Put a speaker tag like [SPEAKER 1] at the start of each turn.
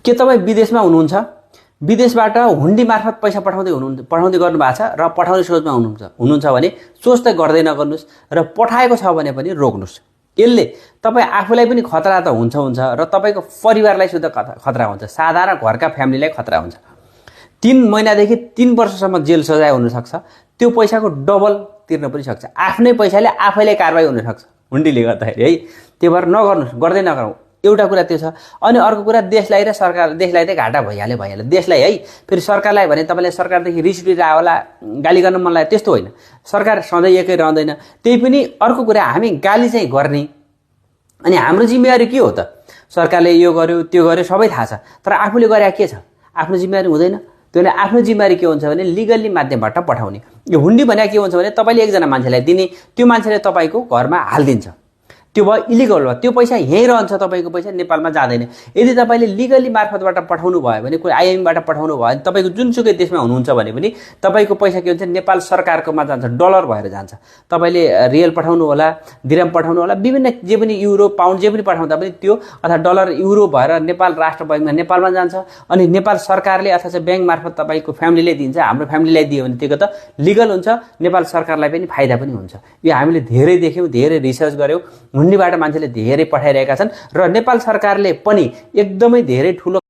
[SPEAKER 1] के तपाईँ विदेशमा हुनुहुन्छ, विदेशबाट हुन्डी मार्फत पैसा पठाउँदै गर्नु भएको छ र पठाउने सोचमा हुनुहुन्छ भने सोच त गर्दै नगर्नुहोस् र पठाएको छ भने पनि रोक्नुहोस्। यसले तपाईँ आफूलाई पनि खतरा त हुन्छ र तपाईँको परिवारलाई सुद्धा खतरा हुन्छ, साधारण घरका फ्यामिलीलाई खतरा हुन्छ। 3 महिनादेखि 3 वर्षसम्म जेल सजाय हुनसक्छ, त्यो पैसाको डबल तिर्न पनि सक्छ, आफ्नै पैसाले आफैलाई कारबाही हुनसक्छ हुन्डीले गर्दाखेरि है। त्यही भएर नगर्नुहोस्, गर्दै नगरौँ। एउटा कुरा त्यो छ। अनि अर्को कुरा देशलाई र सरकार, देशलाई त घाटा भइहाल्यो देशलाई है। फेरि सरकारलाई भने तपाईँले सरकारदेखि रिस उठिरहेको होला, गाली गर्न मन लाग्यो, त्यस्तो होइन। सरकार सधैँ एकै रहँदैन। त्यही पनि अर्को कुरा हामी गाली चाहिँ गर्ने, अनि हाम्रो जिम्मेवारी के हो त? सरकारले यो गर्यो त्यो गर्यो सबै थाहा छ, तर आफूले गरे के छ? आफ्नो जिम्मेवारी हुँदैन। त्यसले आफ्नो जिम्मेवारी के हुन्छ भने लिगल्ली माध्यमबाट पठाउने। यो हुन्डी भने के हुन्छ भने तपाईँले एकजना मान्छेलाई दिने, त्यो मान्छेले तपाईँको घरमा हालिदिन्छ, त्यो भयो इलिगल भयो। त्यो पैसा यहीँ रहन्छ, तपाईँको पैसा नेपालमा जाँदैन। यदि तपाईँले लिगली मार्फतबाट पठाउनु भयो भने, कुनै आइएमबाट पठाउनु भयो भने, तपाईँको जुनसुकै देशमा हुनुहुन्छ भने पनि तपाईँको पैसा के हुन्छ, नेपाल सरकारकोमा जान्छ, डलर भएर जान्छ। तपाईँले रियल पठाउनु होला, दिरहम पठाउनु होला, विभिन्न जे पनि युरो पाउन्ड जे पनि पठाउँदा पनि त्यो अथवा डलर युरो भएर नेपाल राष्ट्र बैङ्कमा नेपालमा जान्छ। अनि नेपाल सरकारले अथवा ब्याङ्क मार्फत तपाईँको फ्यामिलीले दिन्छ, हाम्रो फ्यामिलीलाई दियो भने त्यो त लिगल हुन्छ, नेपाल सरकारलाई पनि फाइदा पनि हुन्छ। यो हामीले धेरै देख्यौँ, धेरै रिसर्च गऱ्यौँ। हुन्डीबाट मान्छेले धेरै पठाइरहेका छन् र नेपाल सरकारले पनि एकदमै धेरै ठुलो